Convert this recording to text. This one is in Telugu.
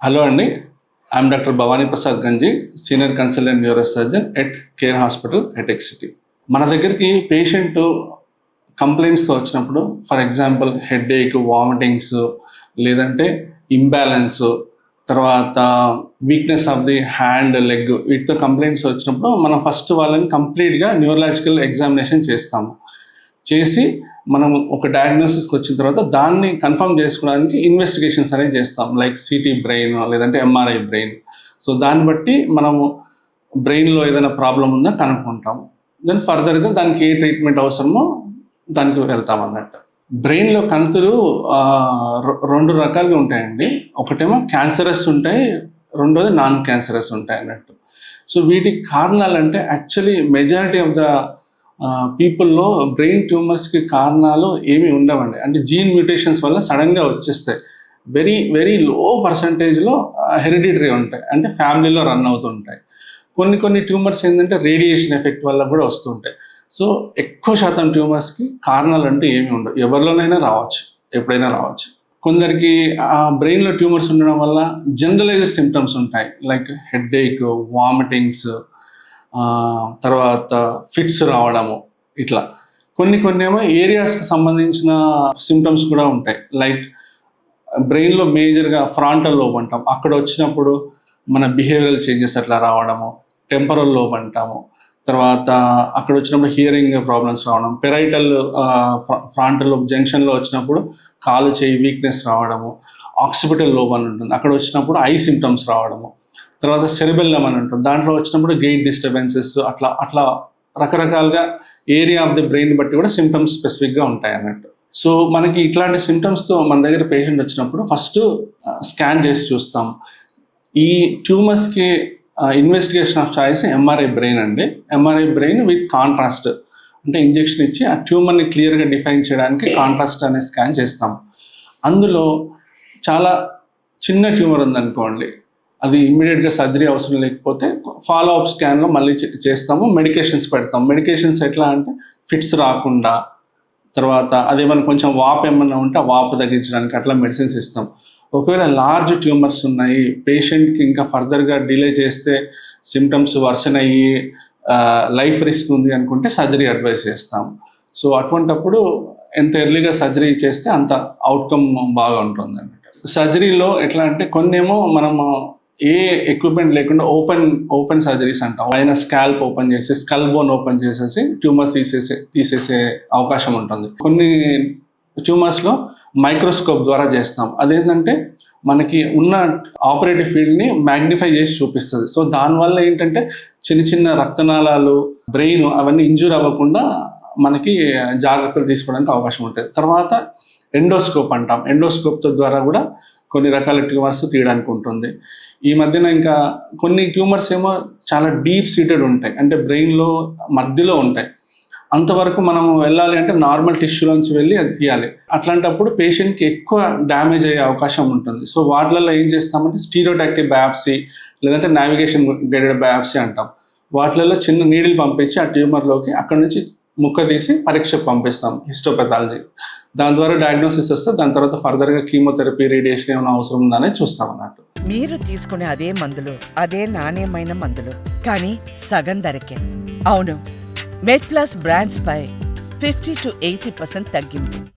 హలో అండి. I'm doctor Bhavani Prasad Ganji, senior consultant neurosurgeon at Care hospital at ఎక్సిటీ. మన దగ్గరికి పేషెంట్ కంప్లైంట్స్తో వచ్చినప్పుడు, ఫర్ ఎగ్జాంపుల్ హెడేక్, వామిటింగ్స్, లేదంటే ఇంబ్యాలెన్స్, తర్వాత weakness of the hand, leg, వీటితో కంప్లైంట్స్ వచ్చినప్పుడు మనం ఫస్ట్ వాళ్ళని కంప్లీట్గా న్యూరలాజికల్ ఎగ్జామినేషన్ చేస్తాము. చేసి మనం ఒక డయాగ్నోసిస్కి వచ్చిన తర్వాత దాన్ని కన్ఫర్మ్ చేసుకోవడానికి ఇన్వెస్టిగేషన్స్ అనేవి చేస్తాం, లైక్ సిటీ బ్రెయిన్ లేదంటే ఎంఆర్ఐ బ్రెయిన్. సో దాన్ని బట్టి మనము బ్రెయిన్లో ఏదైనా ప్రాబ్లం ఉందా కనుక్కుంటాము. దెన్ ఫర్దర్గా దానికి ఏ ట్రీట్మెంట్ అవసరమో దానికి వెళ్తాం అన్నట్టు. బ్రెయిన్లో కణుతులు రెండు రకాలుగా ఉంటాయండి. ఒకటేమో క్యాన్సరస్ ఉంటాయి, రెండోది నాన్ క్యాన్సరస్ ఉంటాయి అన్నట్టు. సో వీటికి కారణాలు అంటే యాక్చువల్లీ మెజారిటీ ఆఫ్ ద పీపుల్లో బ్రెయిన్ ట్యూమర్స్కి కారణాలు ఏమీ ఉండవండి. అంటే జీన్ మ్యూటేషన్స్ వల్ల సడన్గా వచ్చేస్తాయి. వెరీ వెరీ లో పర్సంటేజ్లో హెరిడిటరీ ఉంటాయి, అంటే ఫ్యామిలీలో రన్ అవుతుంటాయి. కొన్ని ట్యూమర్స్ ఏంటంటే రేడియేషన్ ఎఫెక్ట్ వల్ల కూడా వస్తుంటాయి. సో ఎక్కువ శాతం ట్యూమర్స్కి కారణాలు అంటే ఏమీ ఉండవు, ఎవరిలోనైనా రావచ్చు, ఎప్పుడైనా రావచ్చు. కొందరికి ఆ బ్రెయిన్లో ట్యూమర్స్ ఉండడం వల్ల జనరలైజ్డ్ సిమ్టమ్స్ ఉంటాయి, లైక్ హెడేక్, వామిటింగ్స్, తర్వాత ఫిట్స్ రావడము, ఇట్లా కొన్ని ఏమో ఏరియాస్కి సంబంధించిన సిమ్టమ్స్ కూడా ఉంటాయి. లైక్ బ్రెయిన్లో మేజర్గా ఫ్రాంటల్ లోబ్ అంటాం, అక్కడ వచ్చినప్పుడు మన బిహేవియరల్ చేంజెస్ అట్లా రావడము. టెంపరల్ లోబ్ అంటాము, తర్వాత అక్కడ వచ్చినప్పుడు హియరింగ్ ప్రాబ్లమ్స్ రావడం. పెరైటల్ ఫ్రాంటల్ లోబ్ జంక్షన్లో వచ్చినప్పుడు కాలు చేయి వీక్నెస్ రావడము. ఆక్సిపిటల్ లోబ్ అని ఉంటుంది, అక్కడ వచ్చినప్పుడు ఐ సిమ్టమ్స్ రావడము. తర్వాత సెరిబెల్లం అని ఉంటుంది, దాంట్లో వచ్చినప్పుడు గెయిట్ డిస్టర్బెన్సెస్, అట్లా రకరకాలుగా ఏరియా ఆఫ్ ది బ్రెయిన్ బట్టి కూడా సిమ్టమ్స్ స్పెసిఫిక్గా ఉంటాయి అన్నట్టు. సో మనకి ఇట్లాంటి సిమ్టమ్స్తో మన దగ్గర పేషెంట్ వచ్చినప్పుడు ఫస్ట్ స్కాన్ చేసి చూస్తాం. ఈ ట్యూమర్స్కి investigation of choice MRI brain అండి. ఎంఆర్ఐ బ్రెయిన్ విత్ కాంట్రాస్ట్, అంటే ఇంజెక్షన్ ఇచ్చి ఆ ట్యూమర్ని క్లియర్గా డిఫైన్ చేయడానికి కాంట్రాస్ట్ అనే స్కాన్ చేస్తాం. అందులో చాలా చిన్న ట్యూమర్ ఉందనుకోండి, అది ఇమ్మీడియట్గా సర్జరీ అవసరం లేకపోతే ఫాలో అప్ స్కాన్లో మళ్ళీ చేస్తాము. మెడికేషన్స్ పెడతాం. మెడికేషన్స్ ఎట్లా అంటే ఫిట్స్ రాకుండా, తర్వాత అదేమైనా కొంచెం వాపు ఏమన్నా ఉంటే ఆ వాపు తగ్గించడానికి అట్లా మెడిసిన్స్ ఇస్తాం. ఒకవేళ లార్జ్ ట్యూమర్స్ ఉన్నాయి, పేషెంట్కి ఇంకా ఫర్దర్గా డిలే చేస్తే సిమ్టమ్స్ వర్సన్ అయ్యి లైఫ్ రిస్క్ ఉంది అనుకుంటే సర్జరీ అడ్వైస్ చేస్తాం. సో అటువంటప్పుడు ఎంత ఎర్లీగా సర్జరీ చేస్తే అంత అవుట్కమ్ బాగా ఉంటుంది అన్నట్టు. సర్జరీలో ఎట్లా అంటే కొన్నేమో మనము ఏ ఎక్విప్మెంట్ లేకుండా ఓపెన్ సర్జరీస్ అంటాం. ఆయన స్కాల్ప్ ఓపెన్ చేసి, స్కల్ బోన్ ఓపెన్ చేసేసి ట్యూమర్స్ తీసేసే అవకాశం ఉంటుంది. కొన్ని ట్యూమర్స్లో మైక్రోస్కోప్ ద్వారా చేస్తాం. అదేంటంటే మనకి ఉన్న ఆపరేటివ్ ఫీల్డ్ని మ్యాగ్నిఫై చేసి చూపిస్తుంది. సో దానివల్ల ఏంటంటే చిన్న రక్తనాళాలు, బ్రెయిన్ అవన్నీ ఇంజూర్ అవ్వకుండా మనకి జాగ్రత్తలు తీసుకోవడానికి అవకాశం ఉంటుంది. తర్వాత ఎండోస్కోప్ అంటాం, ఎండోస్కోప్ ద్వారా కూడా కొన్ని రకాల ట్యూమర్స్ తీయడానికి ఉంటుంది. ఈ మధ్యన ఇంకా కొన్ని ట్యూమర్స్ ఏమో చాలా డీప్ సీటెడ్ ఉంటాయి, అంటే బ్రెయిన్లో మధ్యలో ఉంటాయి. అంతవరకు మనం వెళ్ళాలి అంటే నార్మల్ టిష్యూలోంచి వెళ్ళి అది తీయాలి. అట్లాంటప్పుడు పేషెంట్కి ఎక్కువ డ్యామేజ్ అయ్యే అవకాశం ఉంటుంది. సో వాటిలలో ఏం చేస్తామంటే స్టీరియోటాక్టిక్ బయాప్సీ లేదంటే నావిగేషన్ గైడెడ్ బయాప్సీ అంటాం. వాటిలలో చిన్న నీడిల్ పంపించి ఆ ట్యూమర్లోకి అక్కడ నుంచి ముక్క తీసి పరీక్షకు పంపిస్తాం, హిస్టోపెథాలజీ. దాని ద్వారా డయాగ్నోసిస్ వస్తే దాని తర్వాత ఫర్దర్గా కీమోథెరపీ, రేడియేషన్ ఏమైనా అవసరం ఉందా అనేది చూస్తాం అన్నట్టు. మీరు తీసుకునే అదే మందులు, అదే నాణ్యమైన మందులు, కానీ సగం ధరకే. అవును, మెడ్ ప్లస్ బ్రాండ్స్ పై 50 to 80% తగ్గింపు.